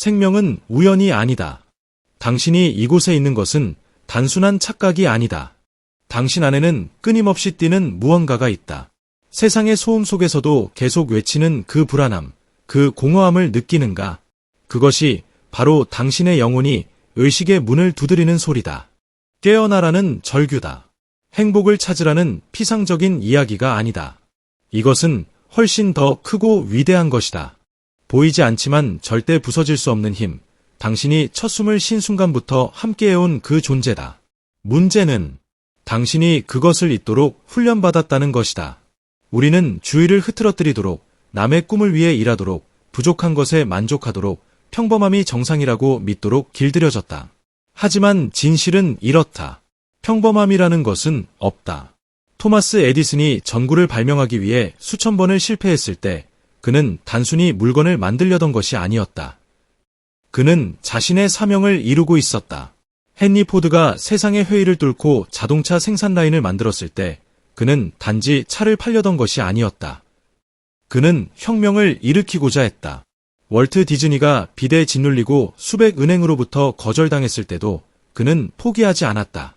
생명은 우연이 아니다. 당신이 이곳에 있는 것은 단순한 착각이 아니다. 당신 안에는 끊임없이 뛰는 무언가가 있다. 세상의 소음 속에서도 계속 외치는 그 불안함, 그 공허함을 느끼는가? 그것이 바로 당신의 영혼이 의식의 문을 두드리는 소리다. 깨어나라는 절규다. 행복을 찾으라는 피상적인 이야기가 아니다. 이것은 훨씬 더 크고 위대한 것이다. 보이지 않지만 절대 부서질 수 없는 힘, 당신이 첫 숨을 쉰 순간부터 함께해온 그 존재다. 문제는 당신이 그것을 잊도록 훈련받았다는 것이다. 우리는 주의를 흐트러뜨리도록, 남의 꿈을 위해 일하도록, 부족한 것에 만족하도록, 평범함이 정상이라고 믿도록 길들여졌다. 하지만 진실은 이렇다. 평범함이라는 것은 없다. 토마스 에디슨이 전구를 발명하기 위해 수천 번을 실패했을 때 그는 단순히 물건을 만들려던 것이 아니었다. 그는 자신의 사명을 이루고 있었다. 헨리 포드가 세상의 회의를 뚫고 자동차 생산 라인을 만들었을 때 그는 단지 차를 팔려던 것이 아니었다. 그는 혁명을 일으키고자 했다. 월트 디즈니가 빚에 짓눌리고 수백 은행으로부터 거절당했을 때도 그는 포기하지 않았다.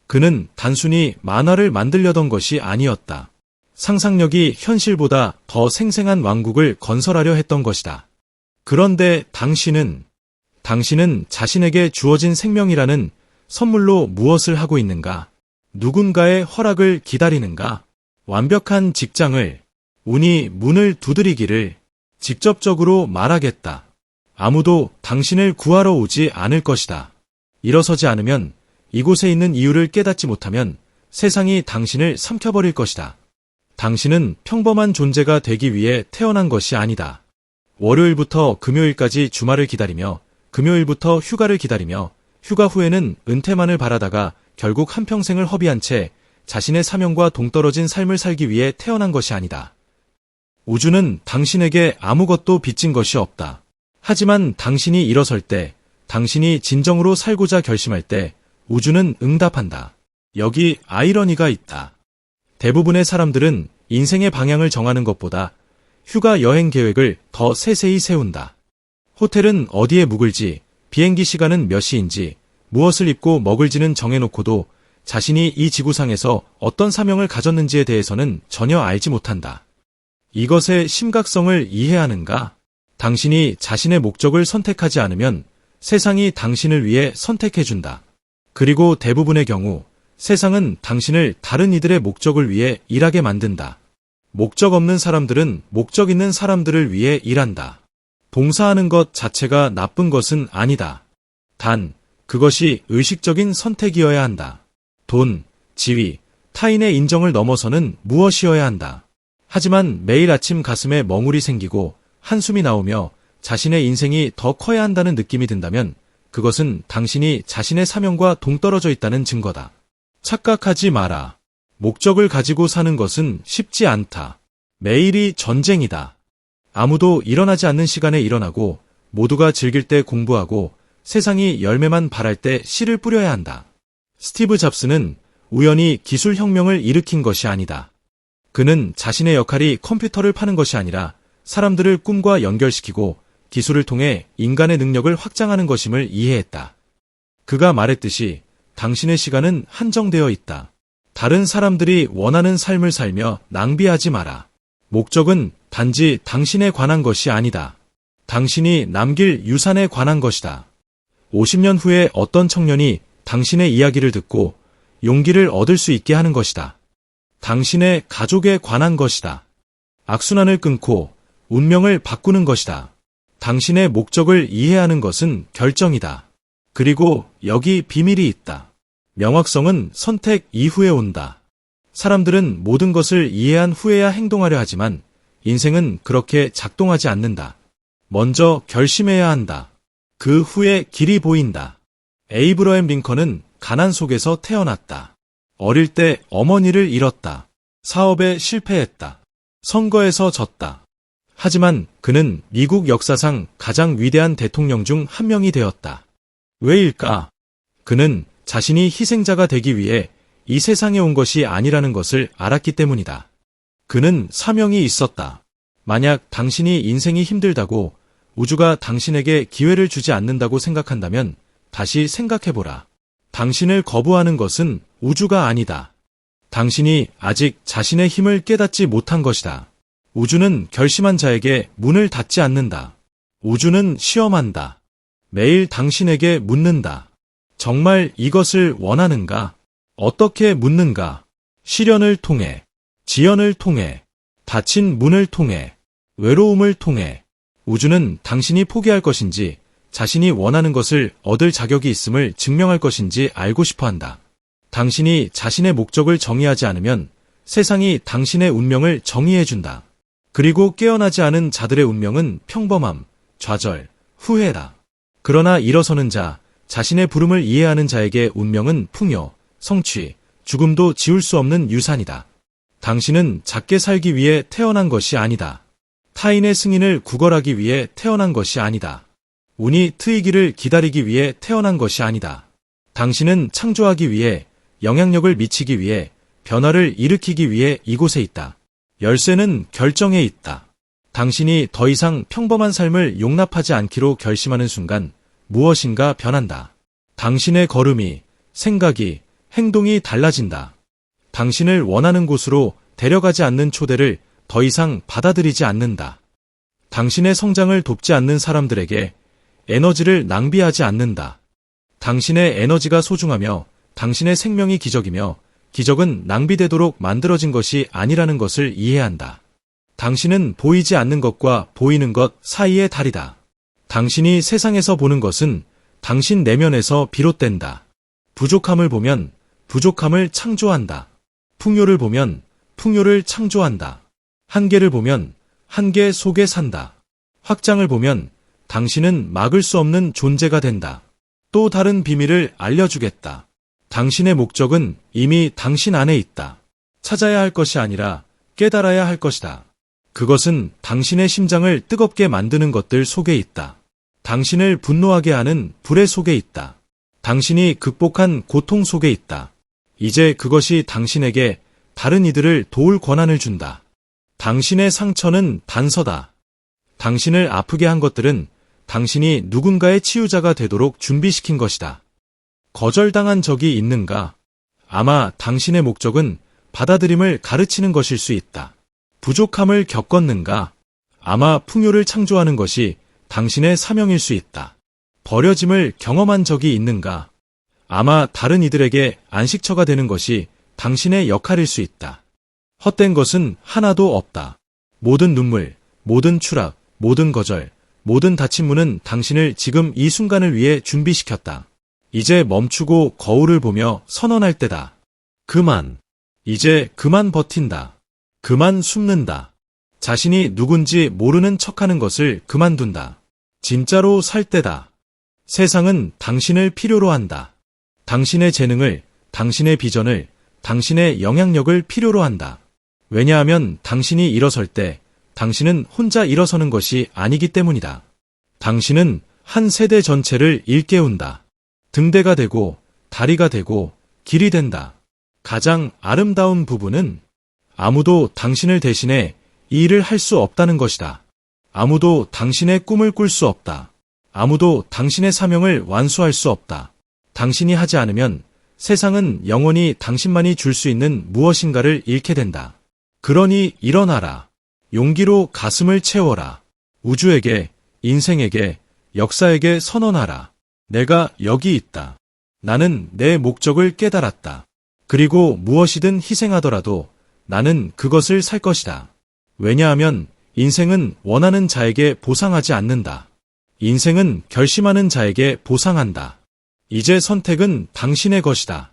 그는 단순히 만화를 만들려던 것이 아니었다. 상상력이 현실보다 더 생생한 왕국을 건설하려 했던 것이다. 그런데 당신은 자신에게 주어진 생명이라는 선물로 무엇을 하고 있는가? 누군가의 허락을 기다리는가? 완벽한 직장을, 운이 문을 두드리기를 직접적으로 말하겠다. 아무도 당신을 구하러 오지 않을 것이다. 일어서지 않으면, 이곳에 있는 이유를 깨닫지 못하면 세상이 당신을 삼켜버릴 것이다. 당신은 평범한 존재가 되기 위해 태어난 것이 아니다. 월요일부터 금요일까지 주말을 기다리며 금요일부터 휴가를 기다리며 휴가 후에는 은퇴만을 바라다가 결국 한평생을 허비한 채 자신의 사명과 동떨어진 삶을 살기 위해 태어난 것이 아니다. 우주는 당신에게 아무것도 빚진 것이 없다. 하지만 당신이 일어설 때, 당신이 진정으로 살고자 결심할 때 우주는 응답한다. 여기 아이러니가 있다. 대부분의 사람들은 인생의 방향을 정하는 것보다 휴가 여행 계획을 더 세세히 세운다. 호텔은 어디에 묵을지, 비행기 시간은 몇 시인지, 무엇을 입고 먹을지는 정해놓고도 자신이 이 지구상에서 어떤 사명을 가졌는지에 대해서는 전혀 알지 못한다. 이것의 심각성을 이해하는가? 당신이 자신의 목적을 선택하지 않으면 세상이 당신을 위해 선택해준다. 그리고 대부분의 경우 세상은 당신을 다른 이들의 목적을 위해 일하게 만든다. 목적 없는 사람들은 목적 있는 사람들을 위해 일한다. 봉사하는 것 자체가 나쁜 것은 아니다. 단, 그것이 의식적인 선택이어야 한다. 돈, 지위, 타인의 인정을 넘어서는 무엇이어야 한다. 하지만 매일 아침 가슴에 멍울이 생기고 한숨이 나오며 자신의 인생이 더 커야 한다는 느낌이 든다면 그것은 당신이 자신의 사명과 동떨어져 있다는 증거다. 착각하지 마라. 목적을 가지고 사는 것은 쉽지 않다. 매일이 전쟁이다. 아무도 일어나지 않는 시간에 일어나고 모두가 즐길 때 공부하고 세상이 열매만 발할 때 씨를 뿌려야 한다. 스티브 잡스는 우연히 기술 혁명을 일으킨 것이 아니다. 그는 자신의 역할이 컴퓨터를 파는 것이 아니라 사람들을 꿈과 연결시키고 기술을 통해 인간의 능력을 확장하는 것임을 이해했다. 그가 말했듯이 당신의 시간은 한정되어 있다. 다른 사람들이 원하는 삶을 살며 낭비하지 마라. 목적은 단지 당신에 관한 것이 아니다. 당신이 남길 유산에 관한 것이다. 50년 후에 어떤 청년이 당신의 이야기를 듣고 용기를 얻을 수 있게 하는 것이다. 당신의 가족에 관한 것이다. 악순환을 끊고 운명을 바꾸는 것이다. 당신의 목적을 이해하는 것은 결정이다. 그리고 여기 비밀이 있다. 명확성은 선택 이후에 온다. 사람들은 모든 것을 이해한 후에야 행동하려 하지만 인생은 그렇게 작동하지 않는다. 먼저 결심해야 한다. 그 후에 길이 보인다. 에이브러햄 링컨은 가난 속에서 태어났다. 어릴 때 어머니를 잃었다. 사업에 실패했다. 선거에서 졌다. 하지만 그는 미국 역사상 가장 위대한 대통령 중 한 명이 되었다. 왜일까? 그는 자신이 희생자가 되기 위해 이 세상에 온 것이 아니라는 것을 알았기 때문이다. 그는 사명이 있었다. 만약 당신이 인생이 힘들다고 우주가 당신에게 기회를 주지 않는다고 생각한다면 다시 생각해보라. 당신을 거부하는 것은 우주가 아니다. 당신이 아직 자신의 힘을 깨닫지 못한 것이다. 우주는 결심한 자에게 문을 닫지 않는다. 우주는 시험한다. 매일 당신에게 묻는다. 정말 이것을 원하는가? 어떻게 묻는가? 시련을 통해, 지연을 통해, 닫힌 문을 통해, 외로움을 통해 우주는 당신이 포기할 것인지 자신이 원하는 것을 얻을 자격이 있음을 증명할 것인지 알고 싶어 한다. 당신이 자신의 목적을 정의하지 않으면 세상이 당신의 운명을 정의해준다. 그리고 깨어나지 않은 자들의 운명은 평범함, 좌절, 후회다. 그러나 일어서는 자, 자신의 부름을 이해하는 자에게 운명은 풍요, 성취, 죽음도 지울 수 없는 유산이다. 당신은 작게 살기 위해 태어난 것이 아니다. 타인의 승인을 구걸하기 위해 태어난 것이 아니다. 운이 트이기를 기다리기 위해 태어난 것이 아니다. 당신은 창조하기 위해, 영향력을 미치기 위해, 변화를 일으키기 위해 이곳에 있다. 열쇠는 결정에 있다. 당신이 더 이상 평범한 삶을 용납하지 않기로 결심하는 순간 무엇인가 변한다. 당신의 걸음이, 생각이, 행동이 달라진다. 당신을 원하는 곳으로 데려가지 않는 초대를 더 이상 받아들이지 않는다. 당신의 성장을 돕지 않는 사람들에게 에너지를 낭비하지 않는다. 당신의 에너지가 소중하며 당신의 생명이 기적이며 기적은 낭비되도록 만들어진 것이 아니라는 것을 이해한다. 당신은 보이지 않는 것과 보이는 것 사이의 달이다. 당신이 세상에서 보는 것은 당신 내면에서 비롯된다. 부족함을 보면 부족함을 창조한다. 풍요를 보면 풍요를 창조한다. 한계를 보면 한계 속에 산다. 확장을 보면 당신은 막을 수 없는 존재가 된다. 또 다른 비밀을 알려주겠다. 당신의 목적은 이미 당신 안에 있다. 찾아야 할 것이 아니라 깨달아야 할 것이다. 그것은 당신의 심장을 뜨겁게 만드는 것들 속에 있다. 당신을 분노하게 하는 불의 속에 있다. 당신이 극복한 고통 속에 있다. 이제 그것이 당신에게 다른 이들을 도울 권한을 준다. 당신의 상처는 단서다. 당신을 아프게 한 것들은 당신이 누군가의 치유자가 되도록 준비시킨 것이다. 거절당한 적이 있는가? 아마 당신의 목적은 받아들임을 가르치는 것일 수 있다. 부족함을 겪었는가? 아마 풍요를 창조하는 것이 당신의 사명일 수 있다. 버려짐을 경험한 적이 있는가? 아마 다른 이들에게 안식처가 되는 것이 당신의 역할일 수 있다. 헛된 것은 하나도 없다. 모든 눈물, 모든 추락, 모든 거절, 모든 닫힌 문은 당신을 지금 이 순간을 위해 준비시켰다. 이제 멈추고 거울을 보며 선언할 때다. 그만. 이제 그만 버틴다. 그만 숨는다. 자신이 누군지 모르는 척하는 것을 그만둔다. 진짜로 살 때다. 세상은 당신을 필요로 한다. 당신의 재능을, 당신의 비전을, 당신의 영향력을 필요로 한다. 왜냐하면 당신이 일어설 때 당신은 혼자 일어서는 것이 아니기 때문이다. 당신은 한 세대 전체를 일깨운다. 등대가 되고 다리가 되고 길이 된다. 가장 아름다운 부분은 아무도 당신을 대신해 이 일을 할 수 없다는 것이다. 아무도 당신의 꿈을 꿀 수 없다. 아무도 당신의 사명을 완수할 수 없다. 당신이 하지 않으면 세상은 영원히 당신만이 줄 수 있는 무엇인가를 잃게 된다. 그러니 일어나라. 용기로 가슴을 채워라. 우주에게, 인생에게, 역사에게 선언하라. 내가 여기 있다. 나는 내 목적을 깨달았다. 그리고 무엇이든 희생하더라도 나는 그것을 살 것이다. 왜냐하면 인생은 원하는 자에게 보상하지 않는다. 인생은 결심하는 자에게 보상한다. 이제 선택은 당신의 것이다.